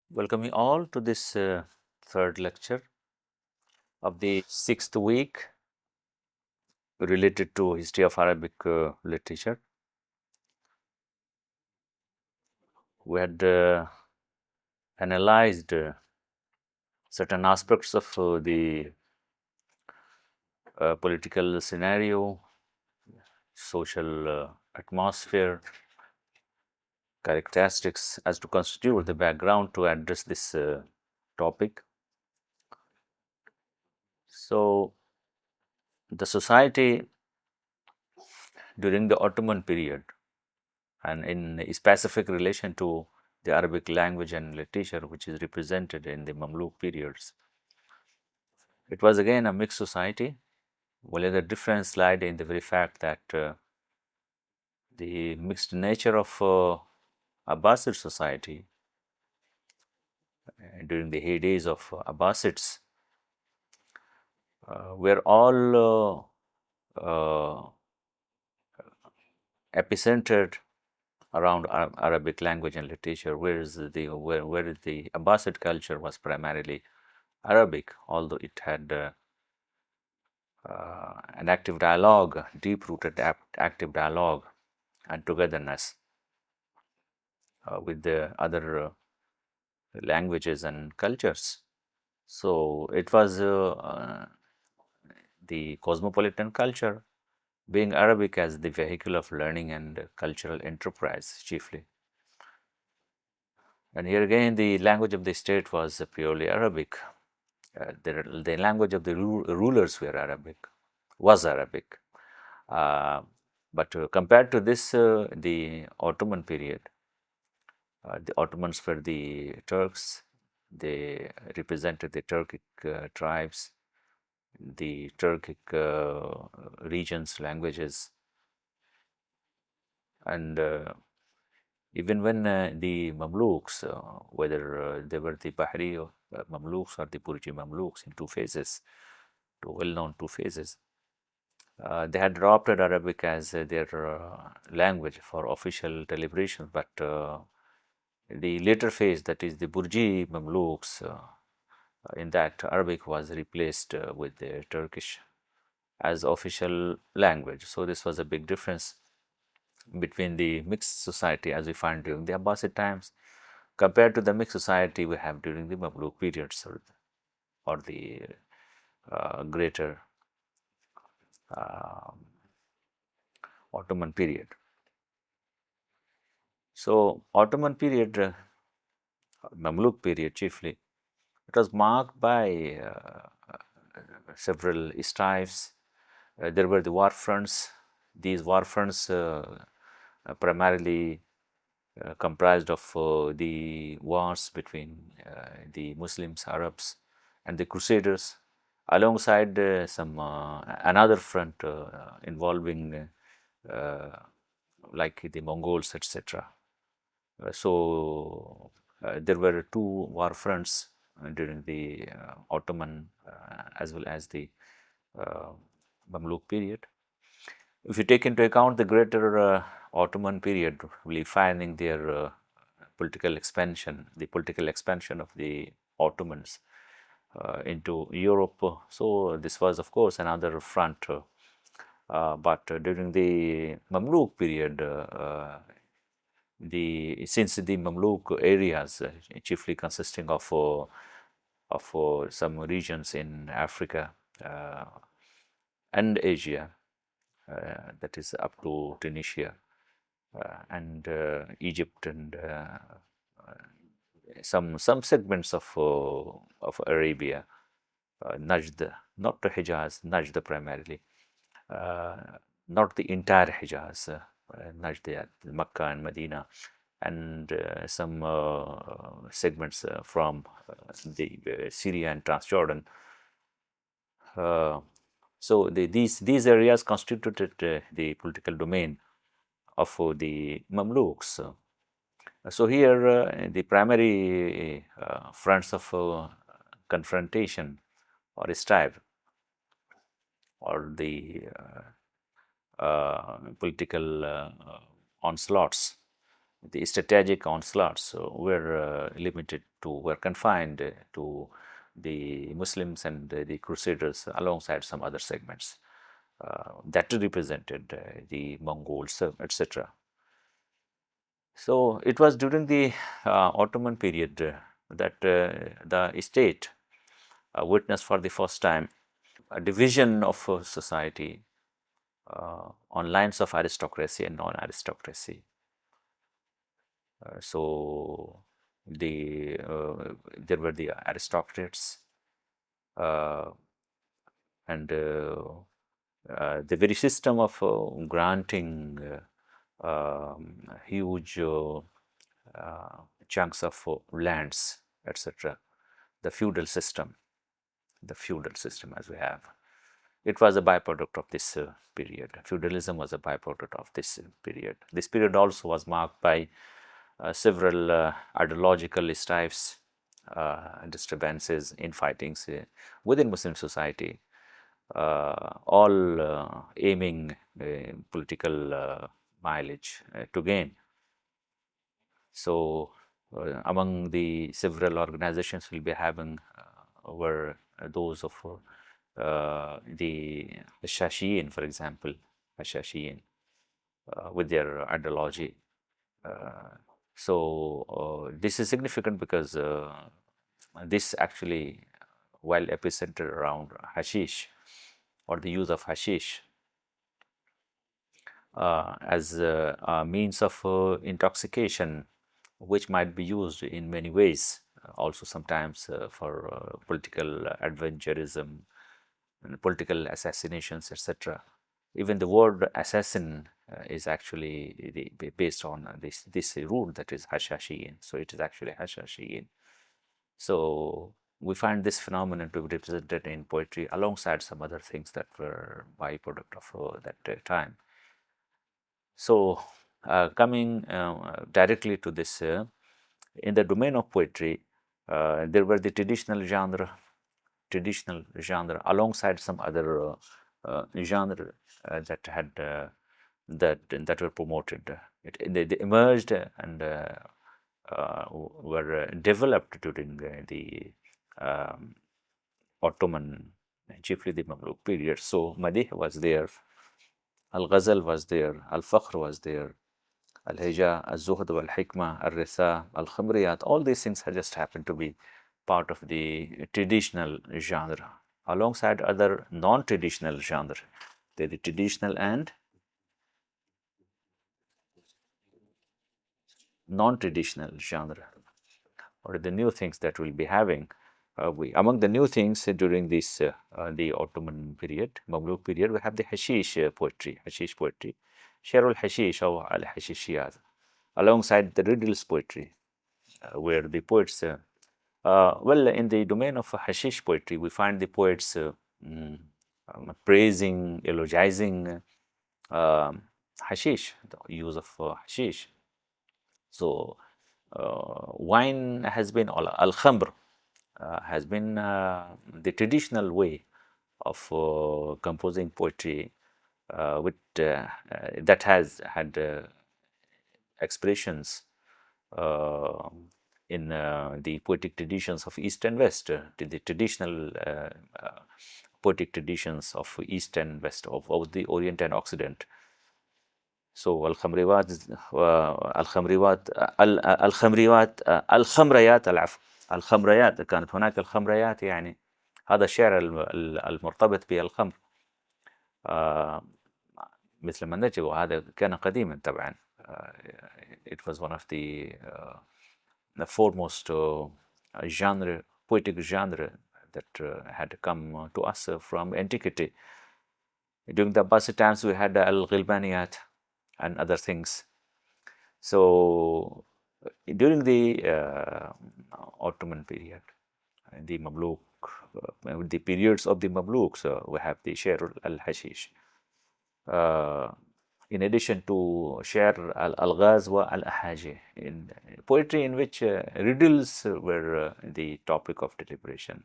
Welcome you all to this third lecture of the sixth week related to history of Arabic literature. We had analyzed certain aspects of the political scenario, social atmosphere, characteristics as to constitute the background to address this topic. So, the society during the Ottoman period and in specific relation to the Arabic language and literature, which is represented in the Mamluk periods. It was again a mixed society, while the difference lied in the very fact that the mixed nature of Abbasid society during the heydays of Abbasids were all epicentered around Arabic language and literature, whereas where the Abbasid culture was primarily Arabic, although it had an active dialogue, deep-rooted active dialogue and togetherness with the other languages and cultures. So it was the cosmopolitan culture being Arabic as the vehicle of learning and cultural enterprise chiefly. And here again, the language of the state was purely Arabic. The language of the rulers were Arabic, was Arabic. But compared to this, the Ottoman period, the Ottomans were the Turks. They represented the Turkic tribes, the Turkic regions, languages, and even when the Mamluks, whether they were the Bahri Mamluks or the Burji Mamluks in two phases, two well-known two phases, they had adopted Arabic as their language for official deliberations, but the later phase, that is the Burji Mamluks, in that Arabic was replaced with the Turkish as official language. So this was a big difference between the mixed society as we find during the Abbasid times compared to the mixed society we have during the Mamluk periods or the greater Ottoman period. So Ottoman period, Mamluk period chiefly, it was marked by several strifes. There were the war fronts. These war fronts primarily comprised of the wars between the Muslims, Arabs, and the Crusaders, alongside some another front involving like the Mongols, etc. So there were two war fronts during the Ottoman as well as the Mamluk period. If you take into account the greater Ottoman period, really finding their political expansion, the political expansion of the Ottomans into Europe. So this was, of course, another front. But during the Mamluk period, since the Mamluk areas, chiefly consisting of some regions in Africa and Asia, that is up to Tunisia and Egypt and some segments of Arabia, Najd, not the Hijaz, Najd primarily, not the entire Hijaz, Najd, Makkah and Medina, and some segments from the Syria and Transjordan. So these areas constituted the political domain of the Mamluks. So here the primary fronts of confrontation or strife or the political onslaughts the strategic onslaughts were confined to the Muslims and the Crusaders alongside some other segments that represented the Mongols, etc. So it was during the Ottoman period that the state witnessed for the first time a division of society on lines of aristocracy and non-aristocracy. So there were the aristocrats, uh, and the very system of granting huge chunks of lands, etc. The feudal system as we have, it was a byproduct of this period. Feudalism was a byproduct of this period. This period also was marked by several ideological strifes, disturbances, infightings within Muslim society, all aiming political mileage to gain. So, among the several organizations we'll be having were those of the Shashiyin, for example, Shashiyin, with their ideology. So this is significant because this actually, while epicentered around hashish or the use of hashish as a means of intoxication, which might be used in many ways, also sometimes for political adventurism and political assassinations, etc. Even the word assassin is actually based on this root, that is hashashiyin. So it is actually hashashiyin. So we find this phenomenon to be represented in poetry alongside some other things that were byproduct of that time. So coming directly to this, in the domain of poetry, there were the traditional genre alongside some other genre that were promoted. They emerged and were developed during the Ottoman, chiefly the Mamluk period. So Madih was there, Al-Ghazal was there, Al-Fakhr was there, Al-Hija, Al-Zuhd, Al-Hikmah, Al-Risa, Al-Khamriyat, all these things have just happened to be part of the traditional genre, alongside other non-traditional genre. They're the traditional and non-traditional genre, or the new things that we'll be having. Among the new things during this the Ottoman period, Mamluk period, we have the hashish poetry, Sharul Hashish or Al Hashishiyat, alongside the riddles poetry, where the poets, well, in the domain of hashish poetry, we find the poets praising, eulogizing hashish, the use of hashish. So, wine has been, al-khamr has been the traditional way of composing poetry, that has had expressions in the poetic traditions of East and West, the traditional poetic traditions of East and West, of the Orient and Occident. So الخمريات الخمريات الخمريات الخمريات العفو الخمريات، كانت هناك الخمريات، يعني هذا الشعر المرتبط بالخمر، مثل ما نجد، وهذا كان قديما طبعا. It was one of the foremost genre, poetic genre that had come to us from antiquity. During the Abbasid times, we had al-Ghilbaniyat and other things. So during the Ottoman period, the Mamluk, the periods of the Mamluks, we have the Sher al-Hashish. In addition to Sher al-Ghazwa al-Ahaji, in poetry in which riddles were the topic of deliberation.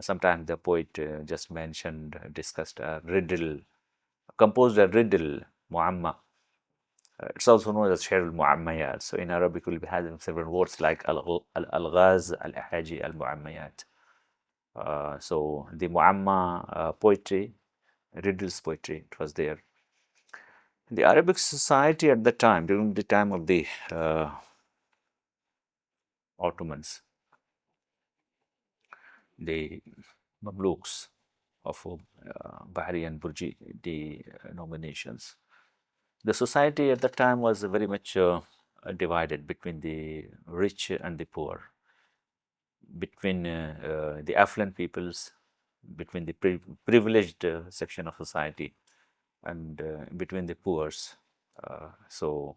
Sometimes the poet just mentioned, discussed a riddle, composed a riddle, muamma, It's also known as شعر المعميات. So in Arabic, we'll be having several words like الألغاز, الأحاجي, المعميات. So the muamma poetry, riddles poetry, it was there. The Arabic society at the time, during the time of the Ottomans, the Mamluks of Bahri and Burji denominations, the society at the time was very much divided between the rich and the poor, between the affluent peoples, between the privileged section of society, and between the poors. So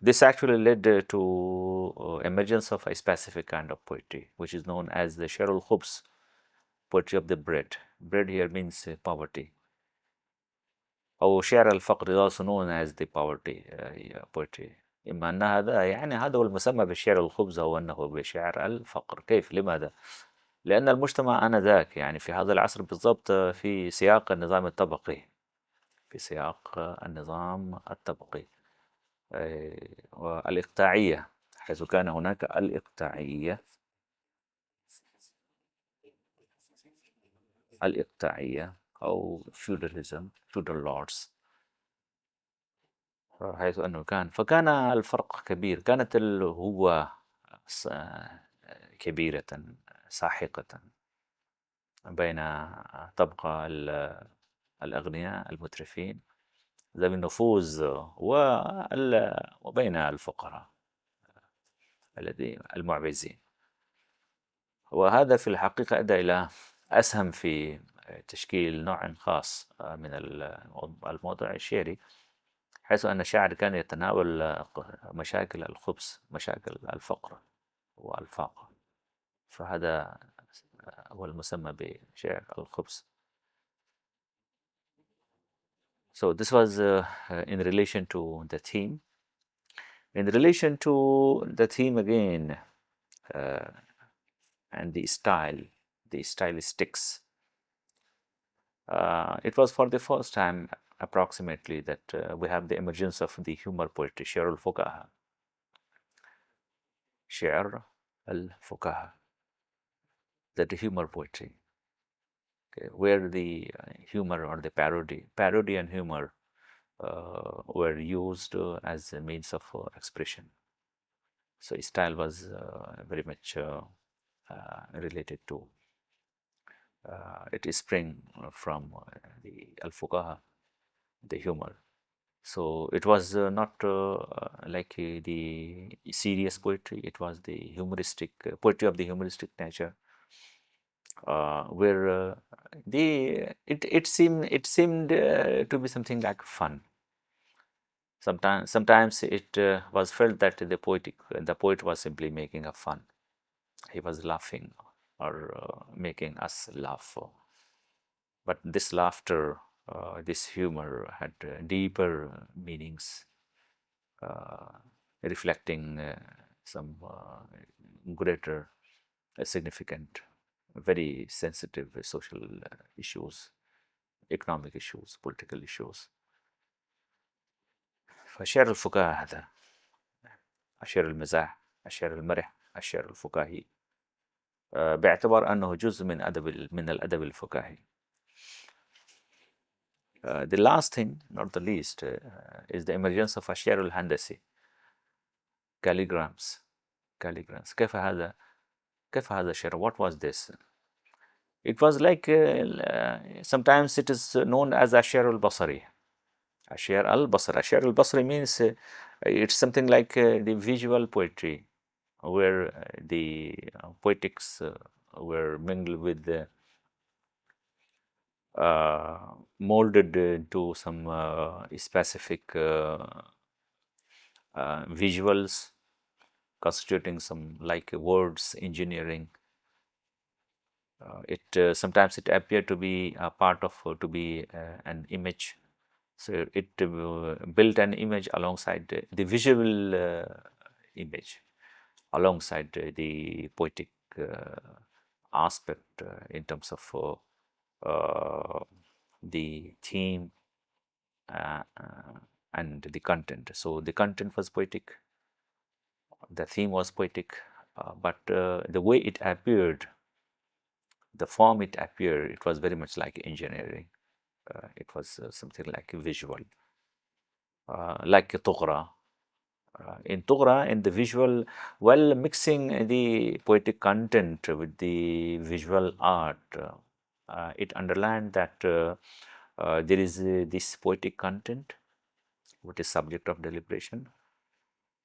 this actually led to emergence of a specific kind of poetry, which is known as the Sherul Khubs, poetry of the bread. Bread here means poverty. أو شعر الفقر is also known as the poverty poetry. إما أن هذا يعني هذا هو المسمى بالشعر الخبز أو أنه بشعر الفقر. كيف؟ لماذا؟ لأن المجتمع آنذاك يعني في هذا العصر بالضبط في سياق النظام الطبقي، في سياق النظام الطبقي والإقطاعية، حيث كان هناك الإقطاعية أو feudalism, feudal lords، حيث أنه فكان الفرق كبير، كانت الهوة كبيرة ساحقة بين طبقة الأغنياء المترفين ذوي النفوذ وبين الفقراء الذين المعوزين. وهذا في الحقيقة أدى إلى أسهم في تشكيل نوع خاص من الموضوع الشعري، حيث أن الشاعر كان يتناول مشاكل الخبز، مشاكل الفقر والفاقة، فهذا هو المسمى بشعر الخبز. So this was in relation to the theme. In relation to the theme again, and the style, the stylistics, it was for the first time approximately that we have the emergence of the humor poetry, شعر الفكاهة. شعر الفكاهة, that the humor poetry, okay, where the humor or the parody and humor were used as a means of expression. So style was very much related to it is spring from the al-fuqaha, the humor. So it was not like the serious poetry, it was the humoristic poetry of the humoristic nature, where it seemed to be something like fun. Sometimes it was felt that the poet was simply making a fun. He was laughing or making us laugh. But this laughter, this humor had deeper meanings, reflecting some greater, significant, very sensitive social issues, economic issues, political issues. فشعر الفكاهة هذا، الشعر المزاح، الشعر المرح، الشعر الفكاهي، باعتبار أنه جزء من الأدب الفكاهي. The last thing, not the least, is the emergence of الشعر الهندسي, calligrams. كيف هذا الشعر? What was this? It was like sometimes it is known as الشعر البصري. الشعر البصري means it's something like the visual poetry, where the poetics were mingled with the molded into some specific visuals, constituting some like words engineering. Sometimes it appeared to be a part of an image. So it built an image alongside the visual image, alongside the poetic aspect in terms of the theme and the content. So the content was poetic, the theme was poetic, but the way it appeared, the form it appeared, it was very much like engineering. It was something like visual, like Tughra. In Tughra, in the visual, while mixing the poetic content with the visual art, it underlined that there is this poetic content, which is subject of deliberation.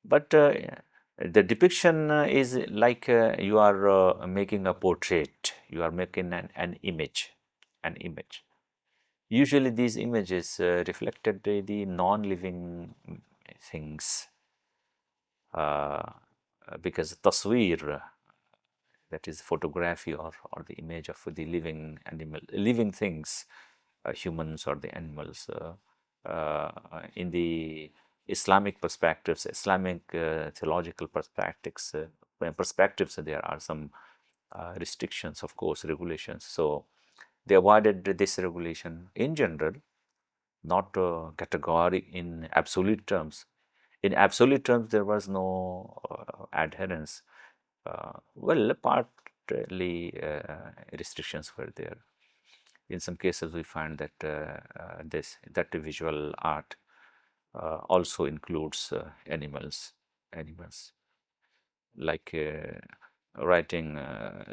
But the depiction is like you are making a portrait, you are making an image, an image. Usually, these images reflected the non-living things, because tasweer, that is photography or the image of the living animal, living things, humans or the animals. In the Islamic perspectives, Islamic theological perspectives, there are some restrictions, of course, regulations. So they avoided this regulation in general, not category in absolute terms. In absolute terms, there was no adherence. Well, partly restrictions were there. In some cases, we find that that visual art also includes animals, like writing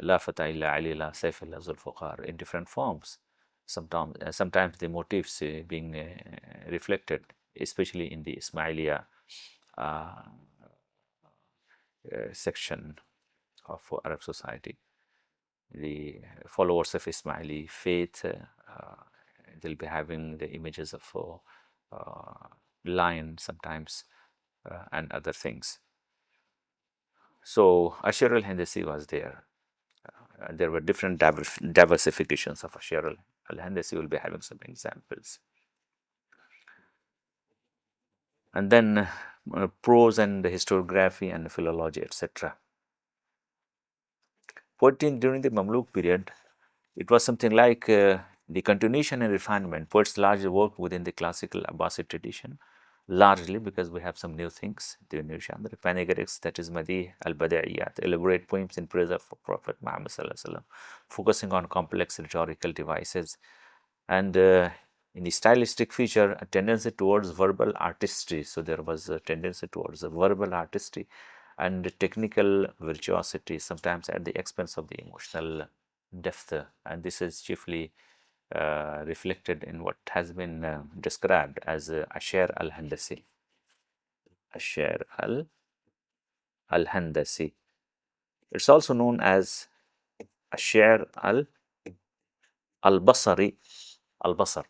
"La fata illa Ali la sayf illa Zulfuqar" in different forms. Sometimes the motifs being reflected, especially in the Ismailiya section of Arab society. The followers of Ismaili faith, they'll be having the images of lion sometimes and other things. So Ashir al-Handasi was there. There were different diversifications of Ashir al-Handasi. We'll be having some examples. And then prose and historiography and philology, etc. Poetry during the Mamluk period, it was something like the continuation and refinement. Poets largely worked within the classical Abbasid tradition, largely because we have some new things, the new genre, panegyrics, that is Madih al-Badaiyat, elaborate poems in praise of Prophet Muhammad Sallallahu Alaihi Wasallam, focusing on complex rhetorical devices. And in the stylistic feature, a tendency towards verbal artistry. So there was a tendency towards verbal artistry and technical virtuosity, sometimes at the expense of the emotional depth. And this is chiefly reflected in what has been described as Ashir al-Handasi. Ashir al-Handasi. It's also known as Ashir al-Basri, al-Basr.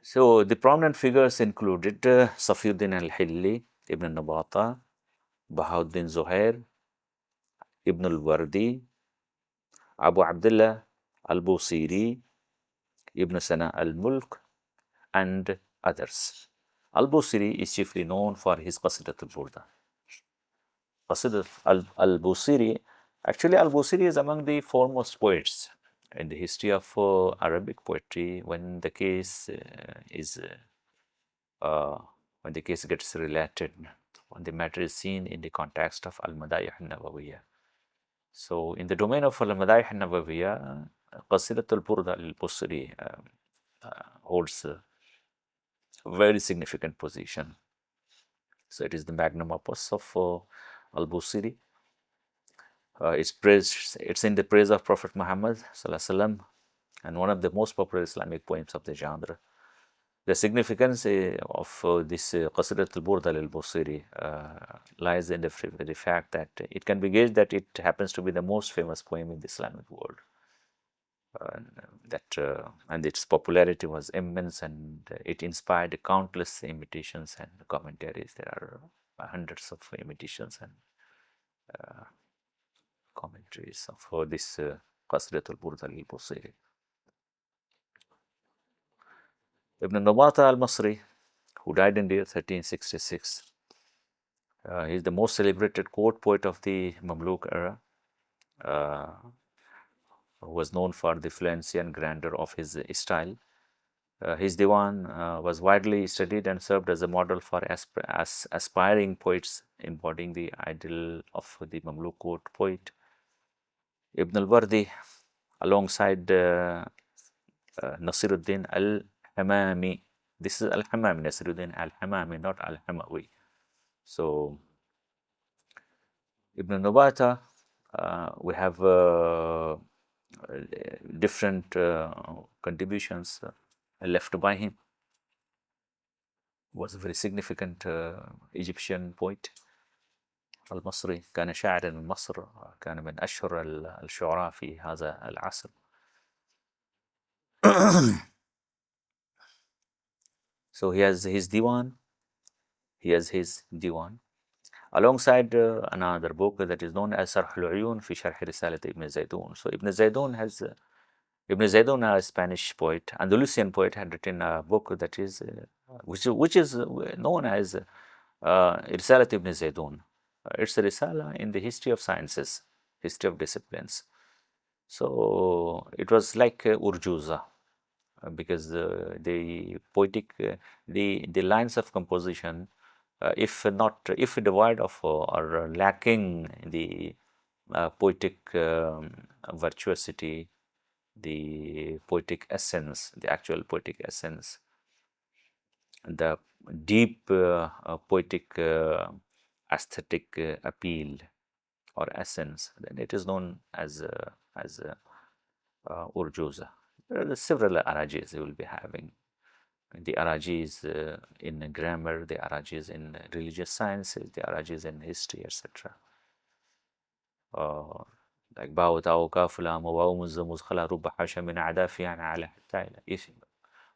So the prominent figures included Safiuddin al-Hilli, Ibn Nabata, Bahauddin Zuhair, Ibn al-Wardi, Abu Abdullah al-Busiri, Ibn Sana al-Mulk, and others. Al-Busiri is chiefly known for his Qasidat al-Burda. Qasidat al-Busiri, actually al-Busiri is among the foremost poets in the history of Arabic poetry when the case when the case gets related, when the matter is seen in the context of Al-Madayih al-Nawawiyya. So in the domain of Al-Madayih al-Nawawiyya, Qasidat al-Burda al-Busiri holds a very significant position. So it is the magnum opus of al-Busiri. It's in the praise of Prophet Muhammad Sallallahu Alaihi Wasallam, and one of the most popular Islamic poems of the genre. The significance of this Qasidat al-Burda al-Busiri lies in the fact that it can be gauged that it happens to be the most famous poem in the Islamic world. And its popularity was immense, and it inspired countless imitations and commentaries. There are hundreds of imitations and commentaries of this Qasidat al-Burda al-Busiri. Ibn Nabata al-Masri, who died in the year 1366, he is the most celebrated court poet of the Mamluk era, who was known for the fluency and grandeur of his style. His diwan was widely studied and served as a model for aspiring poets, embodying the ideal of the Mamluk court poet. Ibn al-Wardi, alongside Nasiruddin al-Hamami. This is al-Hamami, Nasiruddin al-Hamami, not al-Hamawi. So, Ibn Nubata, we have different contributions left by him. Was a very significant Egyptian poet المصري. كان شاعرا من مصر، كان من أشهر الشعراء في هذا العصر. So he has his diwan. Alongside another book that is known as شرح العيون في شرح رسالة ابن زيدون. So Ibn Zaydun, a Spanish poet, Andalusian poet, had written a book that is which is known as Risalat ibn Zaydun. It's a risala in the history of sciences, history of disciplines. So it was like urjuza, because the poetic, the lines of composition, if devoid of or lacking the poetic virtuosity, the poetic essence, the actual poetic essence, the deep poetic aesthetic appeal or essence, then it is known as urjuza. There are several arajis you will be having. The arajis in grammar, the arajis in religious sciences, the arajis in history, etc. Like باو تاو كاف لام واو مز مز خلا رب حاشا من أعداف يعني على حتى إلى.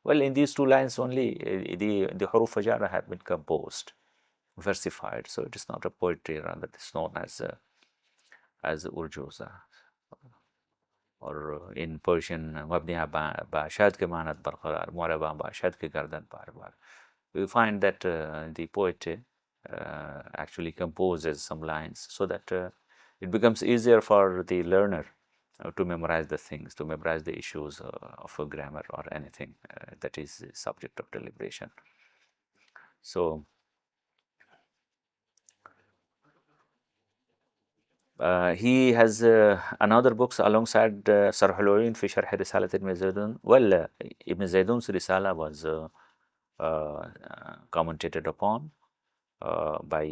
Well, in these two lines only, the huruf fajara have been composed, versified. So it is not a poetry, rather it is known as urjuza. Or in Persian, مبنية باشاد के मानत बरकरार मुरबा बाशाद के गर्दन बार बार. We find that the poet actually composes some lines so that it becomes easier for the learner to memorize the things, to memorize the issues of a grammar or anything that is subject of deliberation. So he has another books alongside شرح العيون في شرح رسالة ابن زيدون. Well, Ibn Zaydun's risala was commented upon by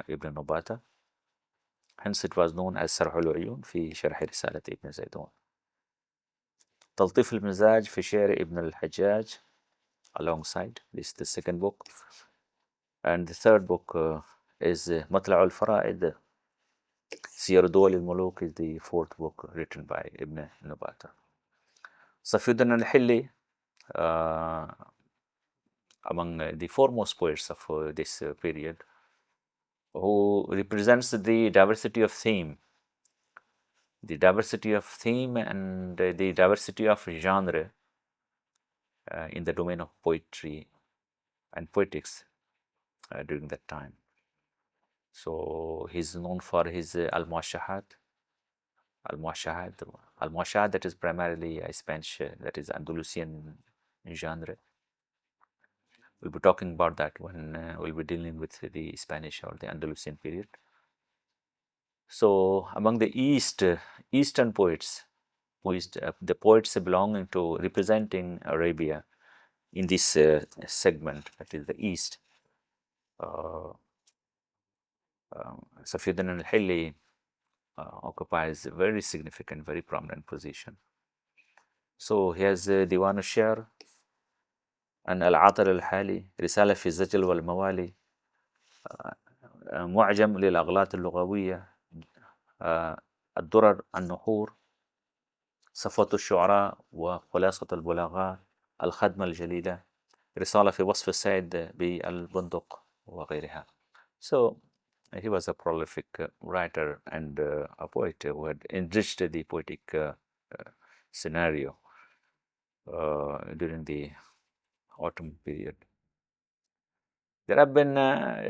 Ibn Nubata. Hence it was known as شرح العيون في شرح رسالة ابن زيدون. تلطيف المزاج في شعر ابن الحجاج, alongside this is the second book. And the third book is مطلع الفرائد سير دول الملوك, is the fourth book written by Ibn Nubata. Safiuddin al-Hilli, among the foremost poets of this period, who represents the diversity of theme and the diversity of genre in the domain of poetry and poetics during that time. So he's known for his al-Muashahat, that is primarily a Spanish, that is Andalusian genre. We'll be talking about that when we'll be dealing with the Spanish or the Andalusian period. So among the Eastern poets, the poets belonging to representing Arabia in this segment, that is the East, Safiuddin al-Hilli occupies a very significant, very prominent position. So he has Diwan al-Sher and Al-Atar al-Hali, رسالة في الزجل والموالي, معجم للأغلاط اللغوية, الدرر النحور, صفوة الشعراء وخلاصة البلاغاء, الخدمة الجليلة, رسالة في وصف السيد بالبندق وغيرها. So he was a prolific writer and a poet who had enriched the poetic scenario during the Ottoman period. There have been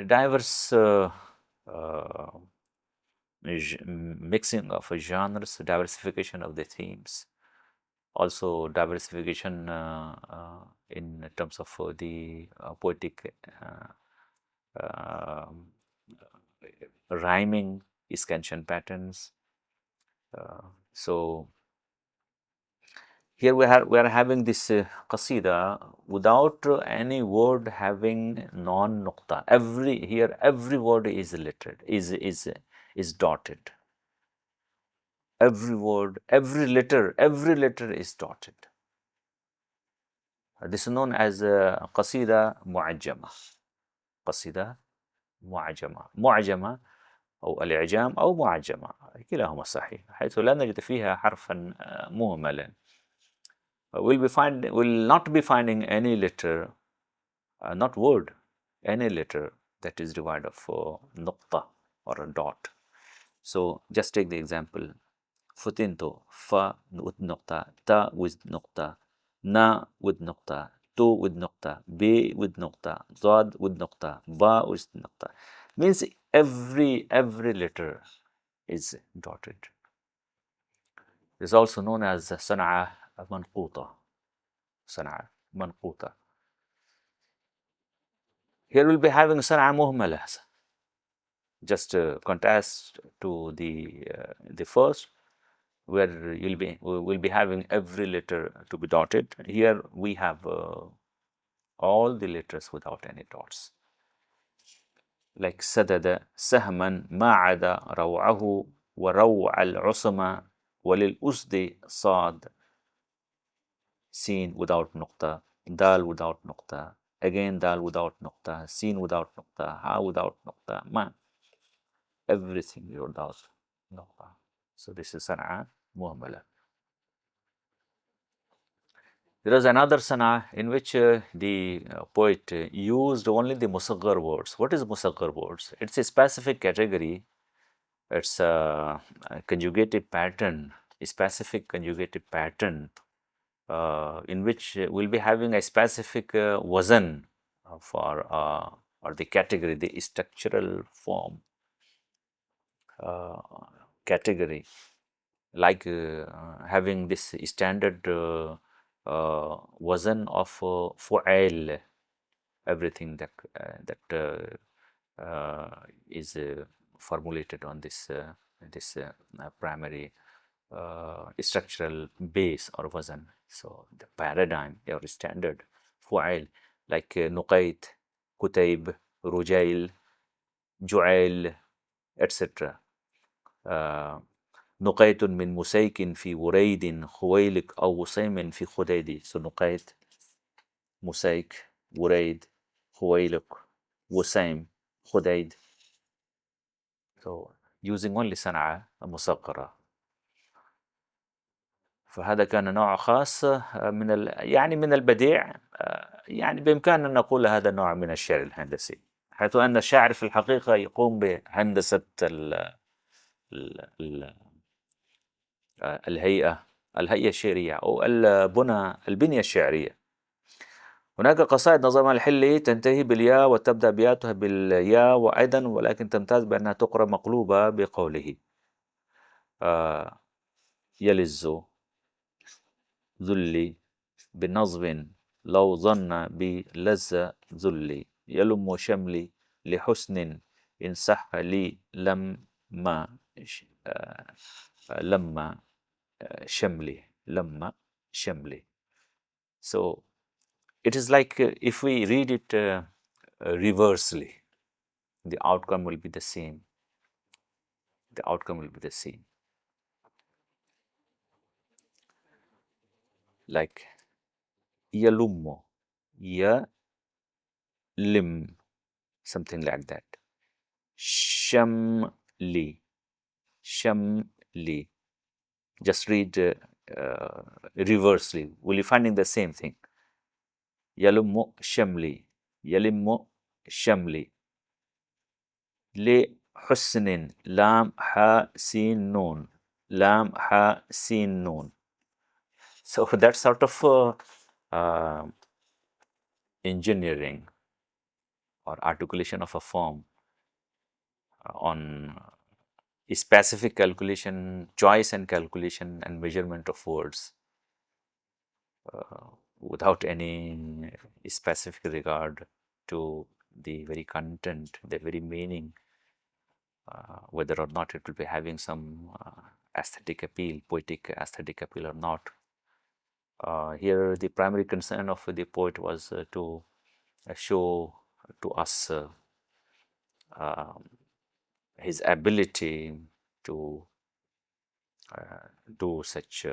diverse mixing of genres, diversification of the themes. Also diversification in terms of the poetic um, rhyming, scansion patterns. So here we are having this qasida without any word having non-nuqta. Every word is lettered, is dotted. Every word, every letter is dotted. This is known as qasida mu'ajjama. قصيدة معجمة أو الإعجام أو معجمة، كلاهما صحيح، حيث لا نجد فيها حرفا مهملا. Will not be finding any letter, not word, any letter that is devoid of نقطة or a dot. So just take the example. فتنتو fa with نقطة, ta with نقطة, na with نقطة, to with نقطة, b with نقطة, ضاد with نقطة, ba with نقطة. Means every letter is dotted. It is also known as صنعة منقوطة. صنعة منقوطة. Here we'll be having صنعة مهملة. Just contrast to the first, where we'll be having every letter to be dotted. Here we have all the letters without any dots. Like سدد سهما ما عدا روعه وروع العصمة وللأسد صاد. Sin without نقطة, dal without نقطة, again dal without نقطة, sin without نقطة, ha without نقطة, ma. Everything without نقطة. So this is صنعة مهملة. There is another sana in which the poet used only the musaghar words. What is musaghar words? It's a specific category. It's a conjugative pattern, a specific conjugative pattern in which we'll be having a specific wazan for or the category, the structural form category, like having this standard wazan of fu'ail, everything that is formulated on this primary structural base or wazan. So the paradigm or standard fu'ail, like nuqayt, kutayb, rujail, ju'ail, etc. نقيت من مسيك في وريد خويلك أو وسيم في خديدي. So نقيت, مسيك, وريد, خويلك, وسيم, خديد. So using only صنعة مصغرة. فهذا كان نوع خاص يعني من البديع، يعني بإمكاننا أن نقول هذا نوع من الشعر الهندسي، حيث أن الشاعر في الحقيقة يقوم بهندسة الهيئة الشعرية أو البنية الشعرية. هناك قصائد نظمها الحلي تنتهي بالياء وتبدأ بياتها بالياء وأيضا، ولكن تمتاز بأنها تقرأ مقلوبة بقوله يلز ذلي بنصب لو ظن بلز ذلي يلم شملي لحسن إن صح لي لما شملي. So it is like if we read it reversely, the outcome will be the same. The outcome will be the same. Like yalummo, lim, something like that. Shamli. Just read reversely. Will you finding the same thing? Yalummo shamli. Yalimmo shamli. لحسن لام ح سين نون لام ح سين نون. So that sort of engineering or articulation of a form on specific calculation, choice and calculation and measurement of words without any specific regard to the very content, the very meaning, whether or not it will be having some aesthetic appeal, poetic aesthetic appeal or not. Here, the primary concern of the poet was to show to us um, his ability to do such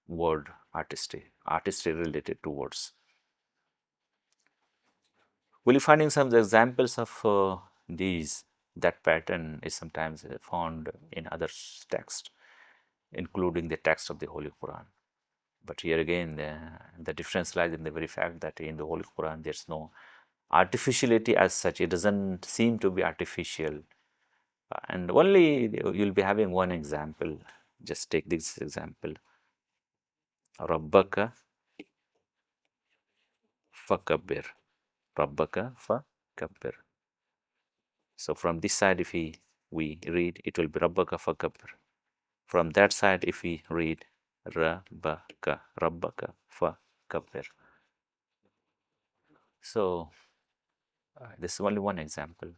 word artistry related to words. We'll be finding some examples of these. That pattern is sometimes found in other texts, including the text of the Holy Quran. But here again, the difference lies in the very fact that in the Holy Quran, there's no artificiality as such. It doesn't seem to be artificial. And only you'll be having one example. Just take this example. Rabbaka fakabbir. Rabbaka fakabbir. So from this side, if we read, it will be Rabbaka fakabbir. From that side, if we read Rabbaka fakabbir. So this is only one example.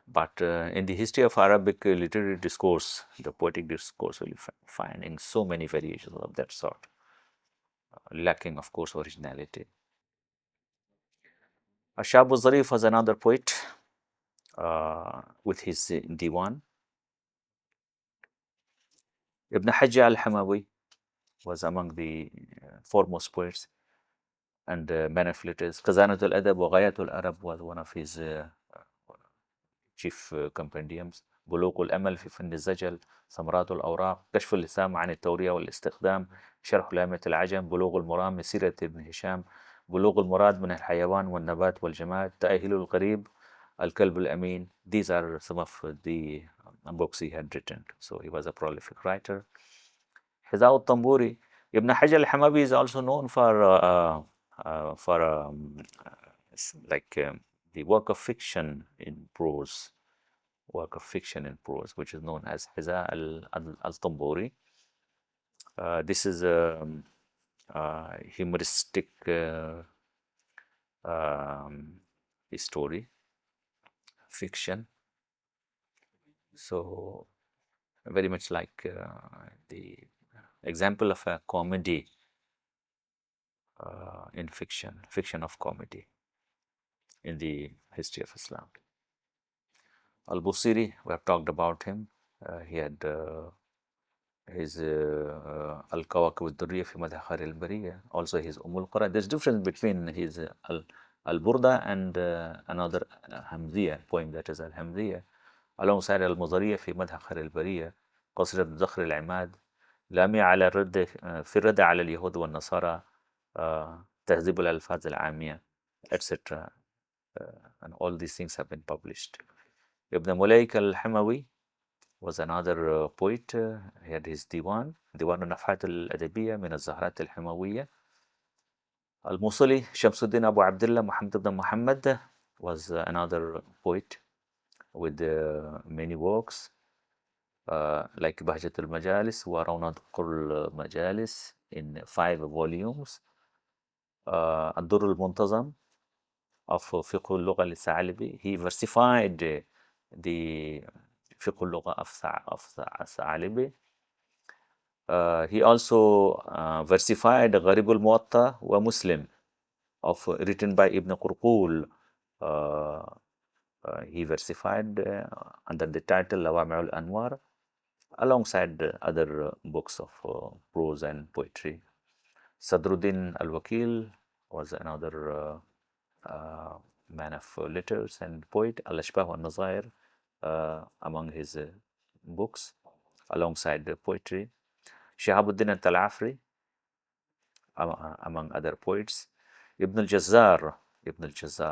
But in the history of Arabic literary discourse, the poetic discourse, will be finding so many variations of that sort, lacking, of course, originality. Ashabu Zarif was another poet with his Diwan. Ibn Hajj al-Hamawi was among the foremost poets and manuscripts. Khazanat al-Adab wa Ghayat al-Arab was one of his chief compendiums. بلوغ الأمل في فن الزجل، ثمرات الأوراق، كشف اللسان عن التورية والاستخدام، شرح لامة العجم، بلوغ المرام، سيرة ابن هشام، بلوغ المراد من الحيوان والنبات والجماد، تأهيل القريب، الكلب الأمين. These are some of the books he had written. So he was a prolific writer. حذاء الطنبوري. Ibn Hajar al-Hamawi is also known for the work of fiction in prose, which is known as Hiza al-Tamburi. This is a humoristic story, fiction. So very much like the example of a comedy in fiction of comedy in the history of Islam. Al-Busiri, we have talked about him. He had his Al-Kawakib al-Durriya fi Madh Khair al-Bariyya, also his al-Qura. There's difference between his Al-Burda and another Hamziya poem, that is Al-Hamziya, alongside Al-Muzariya fi Madh Khair al-Bariyya, قصيدة ذخر العماد، لامية على الرد في الرد على اليهود والنصارى، تهذيب الألفاظ العامية, etc. And all these things have been published. Ibn Mulayk al-Hamawi was another poet. He had his Diwan al-Nafhat al-Adabiyya min al-Zahrat al-Hamawiyya. Al-Musuli, Shamsuddin Abu Abdullah Muhammad ibn Muhammad was another poet with many works like Bahjat al-Majalis wa Rawnad al-Majalis in 5 volumes. Ad-Durr al-Muntazam of Fiqh al-Lugha al-Tha'alibi. He versified the Fiqh al-Lugha of Tha'alibi. He also versified Gharib al-Muwatta wa Muslim written by Ibn Qurqul. He versified under the title Lawami' al-Anwar, alongside other books of prose and poetry. Sadruddin al-Wakil was another man of letters and poet. Al-Ashbah wa-Nazair among his books, alongside poetry. Shahabuddin al-Talafri among other poets. Ibn al-Jazzar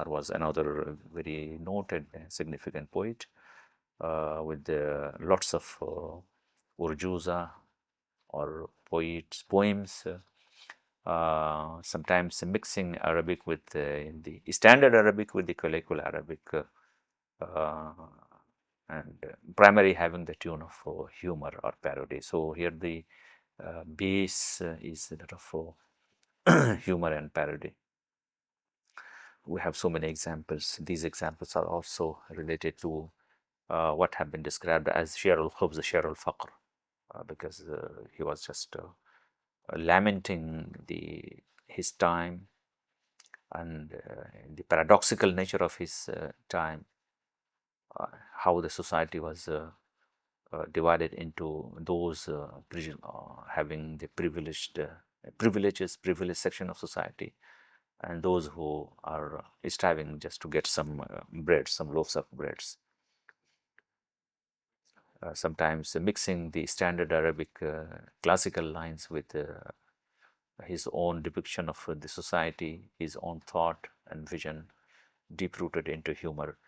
was another very noted and significant poet with lots of urjuza or poems, sometimes mixing Arabic with the standard Arabic with the colloquial Arabic, and primarily having the tune of humor or parody. So here the base is that of humor and parody. We have so many examples. These examples are also related to what have been described as share al-khubz, share al-faqr, because he was just lamenting his time and the paradoxical nature of his time, how the society was divided into those having the privileged section of society, and those who are striving just to get some bread, some loaves of breads. Sometimes mixing the standard Arabic classical lines with his own depiction of the society, his own thought and vision, deep rooted into humor.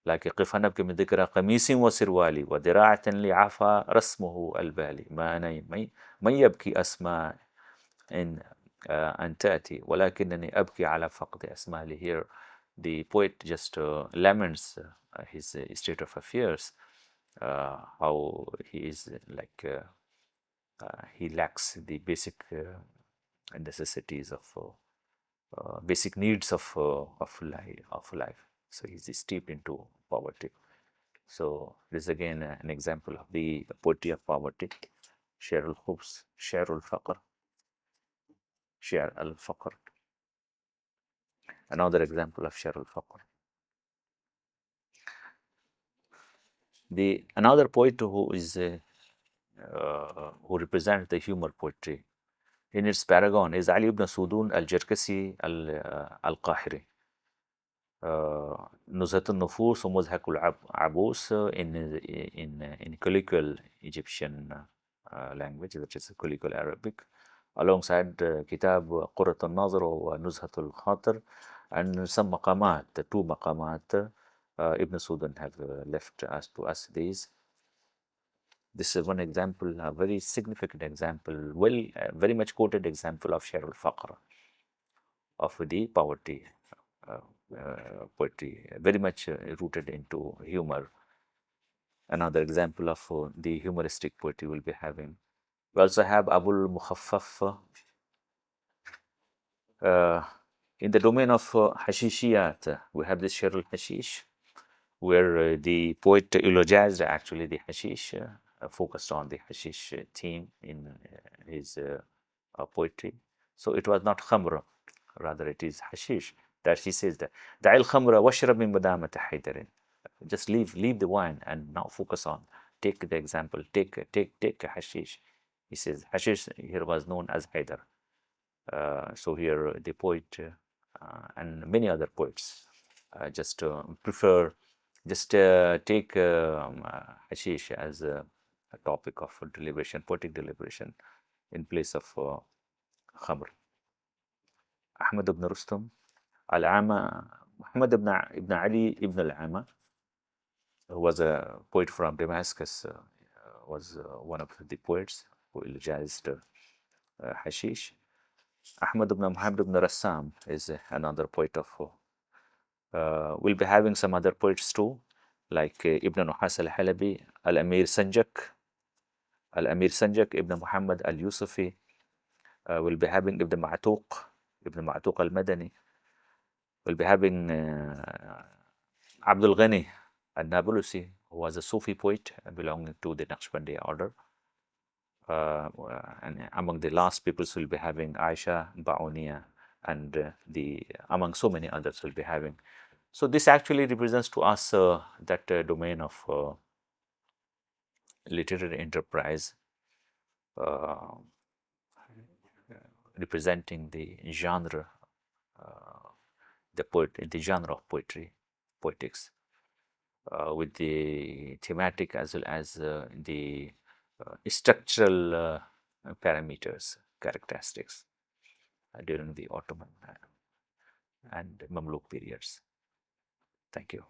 لكن قف نبكي من ذكرى قميص وسروالي ودراعة لعفا رسمه البالي ما أنا من يبكي أسماء إن أن تأتي ولكنني أبكي على فقد أسمالي. Here the poet just laments his state of affairs, how he is like he lacks the basic necessities of basic needs of life. So he's steeped into poverty. So this is again an example of the poetry of poverty. شعر الخبز شعر الفقر شعر الفقر. Another example of شعر الفقر. Another poet who is who represents the humor poetry in its paragon is Ali ibn Sudun al-Jarkasi al-Qahiri. نزهة النفوس ومزهك العبوس in colloquial Egyptian language, that is colloquial Arabic, alongside كتاب قرة الناظر ونزهة الخاطر, and some maqamat, the two maqamat Ibn Sudan have left us to us these. This is one example, a very significant example, very much quoted example of Sharul Faqr, of the poverty poetry, very much rooted into humor. Another example of the humoristic poetry we'll be having. We also have Abul Mukhaffaf in the domain of Hashishiyat. We have this Sharul Hashish, where the poet eulogized actually the hashish, focused on the hashish theme in his poetry. So it was not khamr, rather it is hashish, that he says that da'il khamra washrab min badamati haydarin. Just leave the wine and now focus on, take the example, take hashish. He says hashish here was known as Haidar. So here the poet and many other poets just prefer, just take hashish as a topic of deliberation, poetic deliberation, in place of khamr. Ahmad ibn Rustam, Al-Ama, Muhammad ibn Ali ibn Al-Ama, who was a poet from Damascus, was one of the poets who eulogized hashish. Ahmad ibn Muhammad ibn Rassam is another poet of we'll be having some other poets too, like Ibn Nuhas al-Halabi, Al-Amir Sanjak, Ibn Muhammad al-Yusufi. We'll be having Ibn Ma'tuq al-Madani. We'll be having Abdul Ghani al-Nabulusi, who was a Sufi poet belonging to the Naqshbandi order. And among the last peoples we'll be having Aisha Ba'uniya, and among so many others we'll be having. So this actually represents to us that domain of literary enterprise, representing the genre, the genre of poetics, with the thematic as well as the structural parameters, characteristics during the Ottoman and Mamluk periods. Thank you.